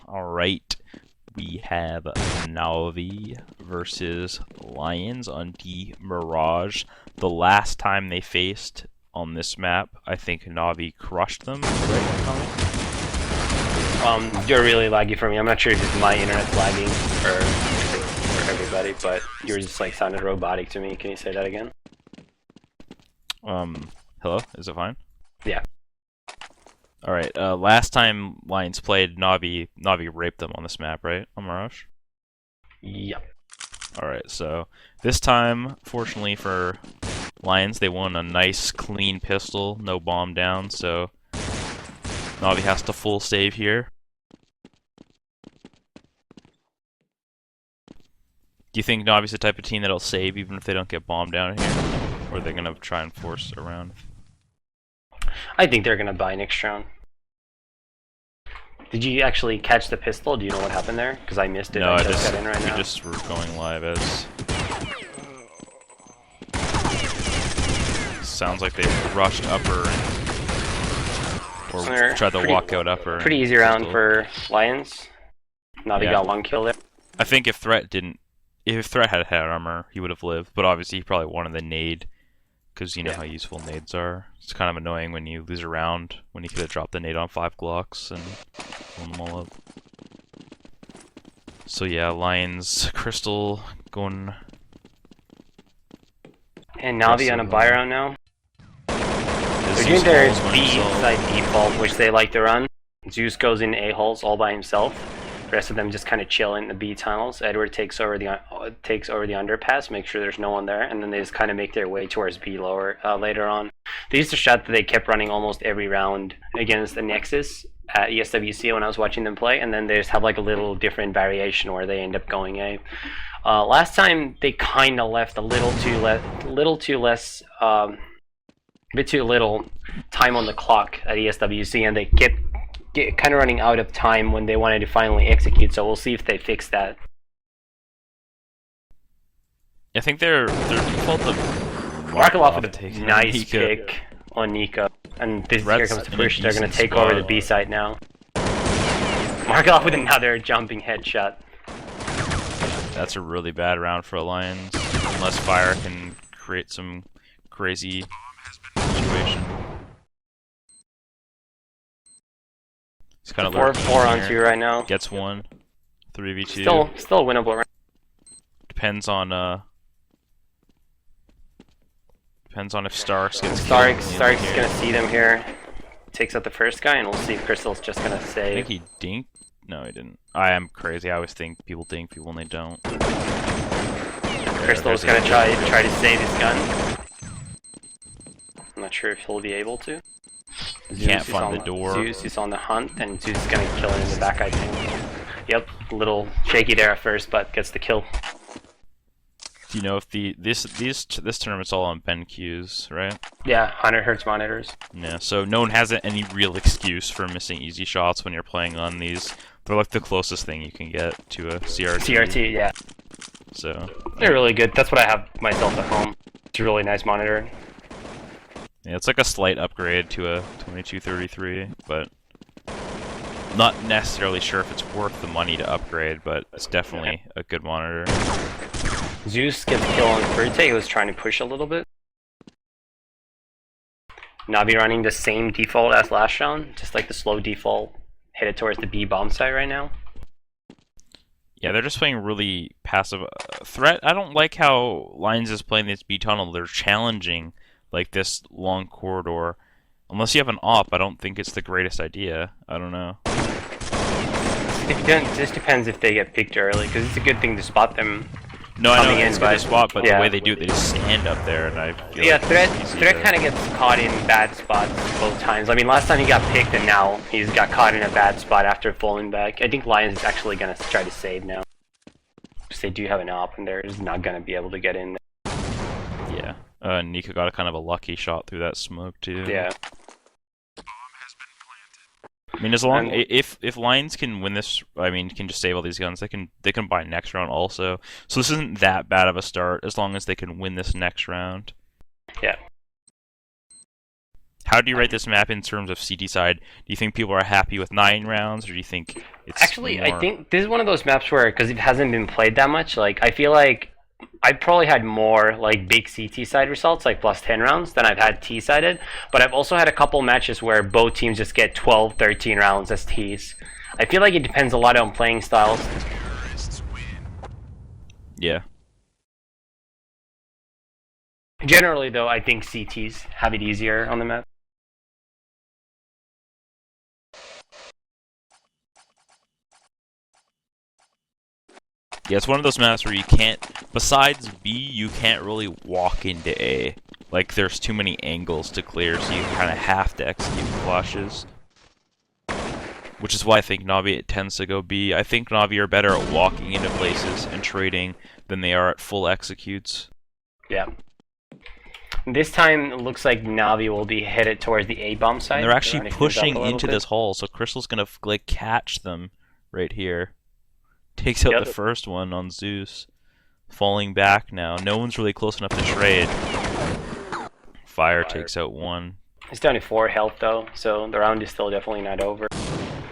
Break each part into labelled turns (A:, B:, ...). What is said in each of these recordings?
A: Alright, we have Navi versus Lions on D Mirage. The last time they faced on this map, I think Navi crushed them, right, Colin?
B: You're really laggy for me. I'm not sure if it's my internet's lagging or for everybody, but yours just like sounded robotic to me. Can you say that again?
A: Hello? Is it fine?
B: Yeah.
A: Alright, last time Lions played, Navi raped them on this map, right? On Mirage?
B: Yep.
A: Alright, so this time, fortunately for Lions, they won a nice clean pistol, no bomb down, so Navi has to full save here. Do you think Navi's the type of team that'll save even if they don't get bombed down here? Or are they gonna try and force it around?
B: I think they're gonna buy next round. Did you actually catch the pistol? Do you know what happened there? Because I missed it.
A: No,
B: I just got in right now.
A: We just were going live as... Sounds like they rushed upper or tried to walk out upper.
B: Pretty easy round for Lions. Navi got one kill there.
A: I think if Threat had head armor, he would have lived. But obviously, he probably wanted the nade, because you know how useful nades are. It's kind of annoying when you lose a round when you could have dropped the nade on 5 Glocks and blown them all up. So yeah, Lions, Crystal going.
B: And Navi on a buy round now. They're doing their B side default, which they like to run. Zeus goes in A-holes all by himself. The rest of them just kind of chill in the B tunnels. Edward takes over the underpass, make sure there's no one there, and then they just kind of make their way towards B lower later on. They used a shot that they kept running almost every round against the Nexus at ESWC when I was watching them play, and then they just have like a little different variation where they end up going A. Last time they kind of left a bit too little time on the clock at ESWC, and they kept kind of running out of time when they wanted to finally execute, so we'll see if they fix that.
A: I think their default of
B: Markelov with a nice pick on Nika, and here comes the push. They're going to take over the B site now. Markelov with another jumping headshot.
A: That's a really bad round for Lions, unless Fire can create some crazy situation. He's kind of
B: 4 on 2 right now.
A: Gets one. 3v2.
B: Still winnable. Right?
A: Depends on if Starks gets
B: Starks gonna see them here. Takes out the first guy, and we'll see if Crystal's just gonna save.
A: I think he dinked. No, he didn't. I am crazy. I always think people dink people when they don't.
B: Crystal's gonna try to save his gun. I'm not sure if he'll be able to.
A: Can't find the door.
B: Zeus is on the hunt, and Zeus is gonna kill him in the back, I think. Yep, a little shaky there at first, but gets the kill.
A: Do you know if this tournament's all on BenQs, right?
B: Yeah, 100 Hz monitors.
A: Yeah, so no one has any real excuse for missing easy shots when you're playing on these. They're like the closest thing you can get to a CRT.
B: CRT, yeah.
A: So
B: they're really good. That's what I have myself at home. It's a really nice monitor.
A: Yeah, it's like a slight upgrade to a 2233, but not necessarily sure if it's worth the money to upgrade, but it's definitely a good monitor.
B: Zeus gets a kill on Frute, he was trying to push a little bit. Navi running the same default as last round, just like the slow default, headed towards the B bomb site right now.
A: Yeah, they're just playing really passive. Threat, I don't like how Lions is playing this B tunnel. They're challenging like this long corridor. Unless you have an op, I don't think it's the greatest idea. I don't know.
B: It just depends if they get picked early, because it's a good thing to spot them.
A: No, I know it's a good spot, but the way they do it, they just stand up there, and I feel like
B: Threat kind of gets caught in bad spots both times. I mean, last time he got picked, and now he's got caught in a bad spot after falling back. I think Lions is actually going to try to save now. Because they do have an op, and they're just not going to be able to get in there.
A: Yeah. Nika got a kind of a lucky shot through that smoke, too.
B: Yeah.
A: I mean, as long if Lions can win this, I mean, can just save all these guns, they can buy next round also. So this isn't that bad of a start as long as they can win this next round.
B: Yeah.
A: How do you rate this map in terms of CT side? Do you think people are happy with 9 rounds, or do you think it's
B: Actually,
A: more...
B: I think this is one of those maps where, because it hasn't been played that much, like I feel like I probably had more like big CT side results, like plus 10 rounds, than I've had T sided. But I've also had a couple matches where both teams just get 12, 13 rounds as Ts. I feel like it depends a lot on playing styles.
A: Yeah.
B: Generally, though, I think CTs have it easier on the map.
A: Yeah, it's one of those maps where you can't, besides B, you can't really walk into A. Like, there's too many angles to clear, so you kind of have to execute flushes. Which is why I think Navi tends to go B. I think Navi are better at walking into places and trading than they are at full executes.
B: Yeah. This time, it looks like Navi will be headed towards the A-bomb side.
A: And they're actually pushing into this hole, so Crystal's gonna like catch them right here. Takes out the first one on Zeus. Falling back now. No one's really close enough to trade. Fire takes out one.
B: It's down to 4 health though, so the round is still definitely not over.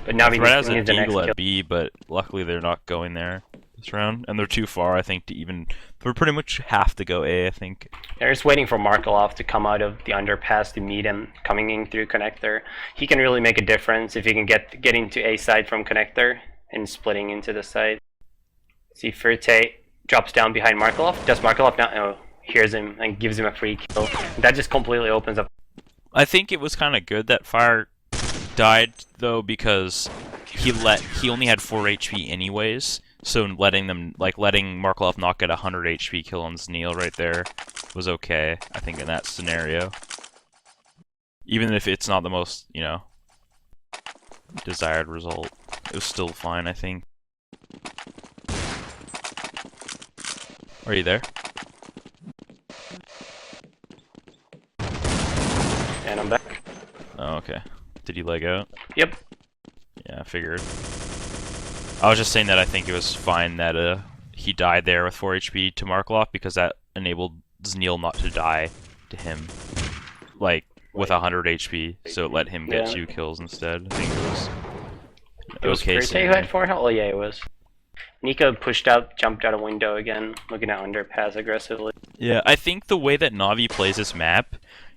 B: But Navi
A: has a
B: needs the next
A: deagle
B: kill.
A: at B, but luckily they're not going there this round. And they're too far, I think, to even... They pretty much have to go A, I think.
B: They're just waiting for Markelov to come out of the underpass to meet him, coming in through connector. He can really make a difference if he can get into A side from connector and splitting into the side. See, Furte drops down behind Markelov. Does Markelov now hears him and gives him a free kill? That just completely opens up.
A: I think it was kind of good that Fire died though, because he only had 4 HP anyways. So letting Markelov not get a 100 HP kill on Zneil right there was okay, I think, in that scenario. Even if it's not the most, you know, desired result, it was still fine, I think. Are you there?
B: And I'm back.
A: Oh, okay. Did you leg out?
B: Yep.
A: Yeah, I figured. I was just saying that I think it was fine that he died there with 4 HP to Markelov, because that enabled Zneil not to die to him, like, with 100 HP, so it let him get 2 kills instead. I think it was okay.
B: Furte who had 4 health? Oh yeah, it was. Nico pushed out, jumped out a window again, looking at underpass aggressively.
A: Yeah, I think the way that Navi plays this map,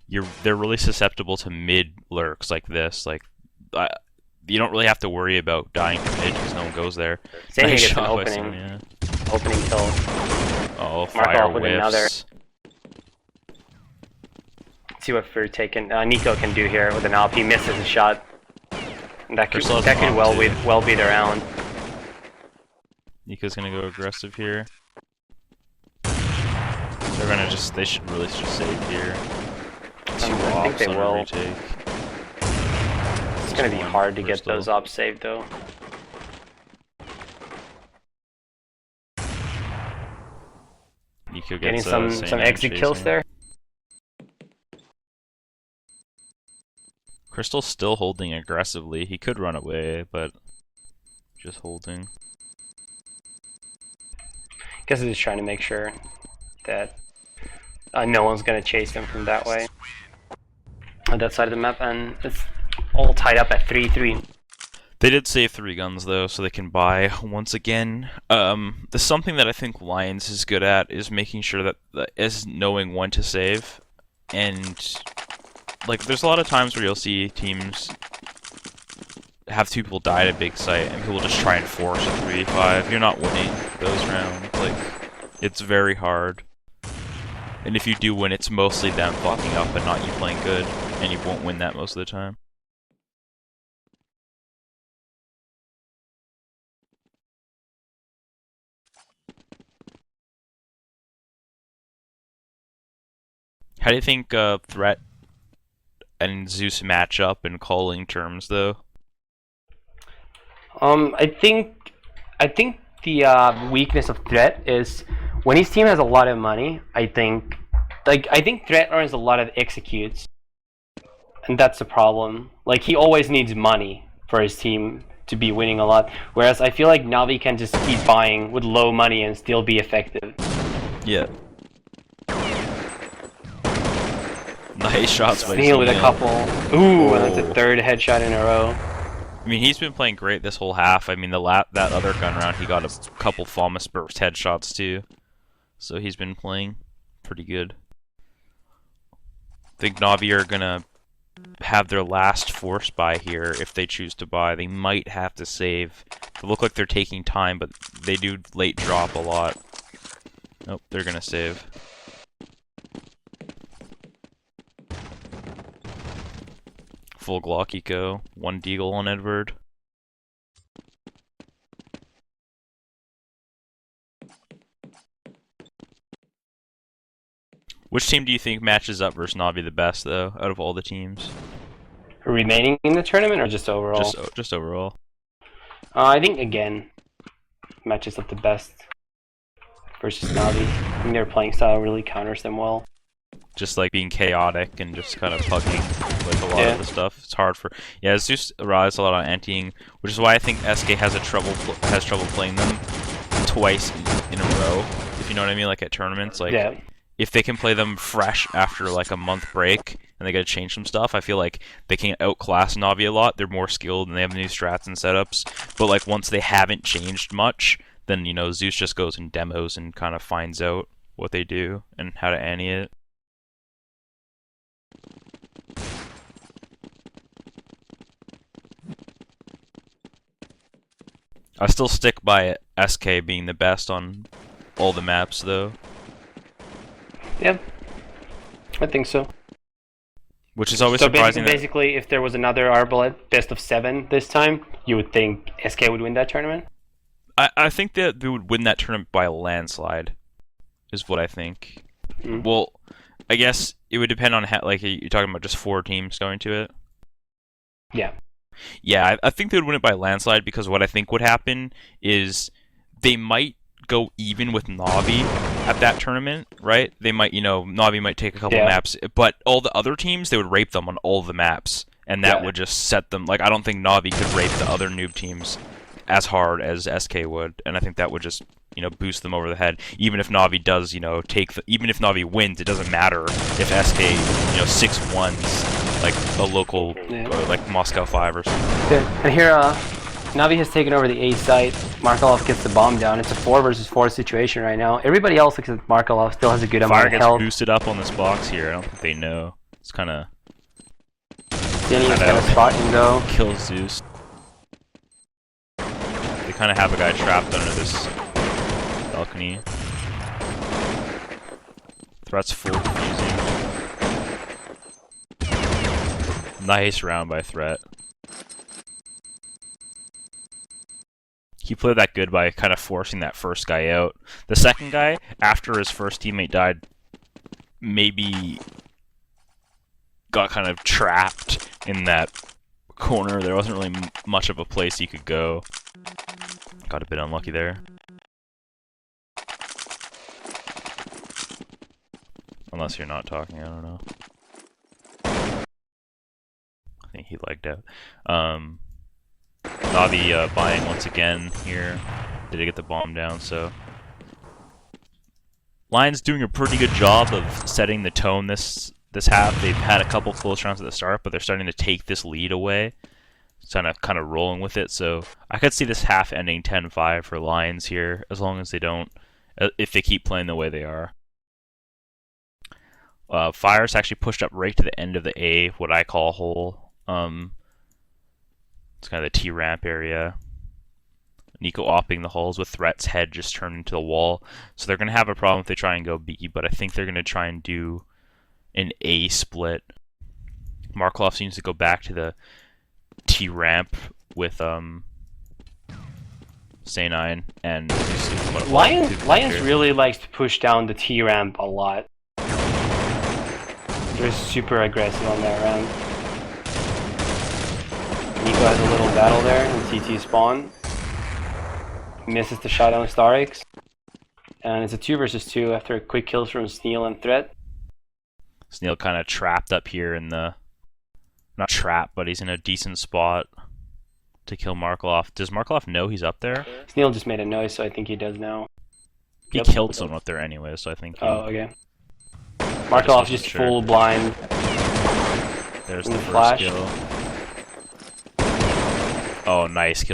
A: they're really susceptible to mid lurks like this. Like, you don't really have to worry about dying from mid because no one goes there.
B: Saying
A: Nice
B: gets an
A: shot by
B: opening.
A: someone, yeah.
B: Opening kill.
A: Oh, Fire
B: with another.
A: whiffs.
B: See what Nico can do here with an AWP. He misses a shot. And that could well be the round.
A: Nico's gonna go aggressive here. They're gonna they should really just save here. 2
B: I think
A: ops
B: they
A: on
B: will.
A: a retake.
B: It's gonna be hard to get those ops saved though.
A: Nico
B: Getting
A: gets
B: some exit kills there.
A: Crystal's still holding aggressively. He could run away, but just holding.
B: Guess he's just trying to make sure that no one's gonna chase him from that way. On that side of the map, and it's all tied up at 3-3.
A: They did save 3 guns though, so they can buy once again. There's something that I think Lions is good at is making sure that is knowing when to save, and like there's a lot of times where you'll see teams have 2 people die at a big site, and people just try and force a 3v5. You're not winning those rounds. Like, it's very hard. And if you do win, it's mostly them fucking up and not you playing good, and you won't win that most of the time. How do you think Threat and Zeus match up in calling terms, though?
B: I think the weakness of Threat is when his team has a lot of money. I think Threat earns a lot of executes, and that's the problem. Like, he always needs money for his team to be winning a lot, whereas I feel like Navi can just keep buying with low money and still be effective.
A: Yeah. Nice shots by
B: Sneal with a couple. Ooh, and that's the
A: Oh.
B: third headshot in a row.
A: I mean, he's been playing great this whole half. I mean, that other gun round, he got a couple Falmus burst headshots too. So he's been playing pretty good. I think Navi are gonna have their last force buy here if they choose to buy. They might have to save. They look like they're taking time, but they do late drop a lot. Nope, they're gonna save. Full Glock eco, 1 Deagle on Edward. Which team do you think matches up versus Navi the best, though, out of all the teams?
B: Remaining in the tournament or just overall?
A: Just overall.
B: I think, again, matches up the best versus Navi. I think their playing style really counters them well.
A: Just like being chaotic and just kind of pugging like a lot of the stuff. It's hard for Zeus relies a lot on anteing, which is why I think SK has trouble playing them twice in a row. If you know what I mean, like at tournaments, like if they can play them fresh after like a month break and they gotta change some stuff, I feel like they can outclass Navi a lot. They're more skilled and they have new strats and setups. But like once they haven't changed much, then you know Zeus just goes and demos and kind of finds out what they do and how to ante it. I still stick by SK being the best on all the maps, though.
B: Yeah, I think so.
A: Which is always
B: so
A: surprising.
B: Basically, if there was another Arbalest best of 7 this time, you would think SK would win that tournament?
A: I think that they would win that tournament by a landslide, is what I think. Well, I guess it would depend on how, like, you're talking about just 4 teams going to it?
B: Yeah.
A: Yeah, I think they would win it by landslide because what I think would happen is they might go even with Navi at that tournament, right? They might, Navi might take a couple maps, but all the other teams, they would rape them on all the maps, and that would just set them, like, I don't think Navi could rape the other noob teams as hard as SK would, and I think that would just, boost them over the head. Even if Navi does, even if Navi wins, it doesn't matter if SK, 6-1s, like a local, like Moscow 5 or something.
B: And here, Navi has taken over the A site. Markelov gets the bomb down. It's a 4 versus 4 situation right now. Everybody else except Markelov still has a good amount of health.
A: Fire gets boosted up on this box here. I don't think they know. It's kind of...
B: Danny is kind of spotting though.
A: Kills Zeus. They kind of have a guy trapped under this balcony. Threat's full confusing. Nice round by Threat. He played that good by kind of forcing that first guy out. The second guy, after his first teammate died, maybe got kind of trapped in that corner. There wasn't really much of a place he could go. Got a bit unlucky there. Unless you're not talking, I don't know. I think he lagged out. Navi buying once again here. Did he get the bomb down, so... Lions doing a pretty good job of setting the tone this half. They've had a couple close rounds at the start, but they're starting to take this lead away. Kind of rolling with it, so I could see this half ending 10-5 for Lions here, as long as they don't... if they keep playing the way they are. Fire's actually pushed up right to the end of the A, what I call hole. It's kind of the T-ramp area. Nico opping the holes with Threat's head just turned into the wall. So they're going to have a problem if they try and go B, but I think they're going to try and do an A split. Markelov seems to go back to the T-ramp with Say9 and
B: Lions really likes to push down the T-ramp a lot. They're super aggressive on that round. Nico has a little battle there in CT spawn. Misses the shot on Starix. And it's a 2 versus 2 after quick kills from Sneal and Threat.
A: Sneal kind of trapped up here in the... Not trapped, but he's in a decent spot to kill Markelov. Does Markelov know he's up there?
B: Sneal just made a noise, so I think he does now.
A: He killed someone up there anyway, so I think he...
B: Oh, okay. Markelov just full blind.
A: There's the first
B: flash.
A: kill. Oh, nice kill.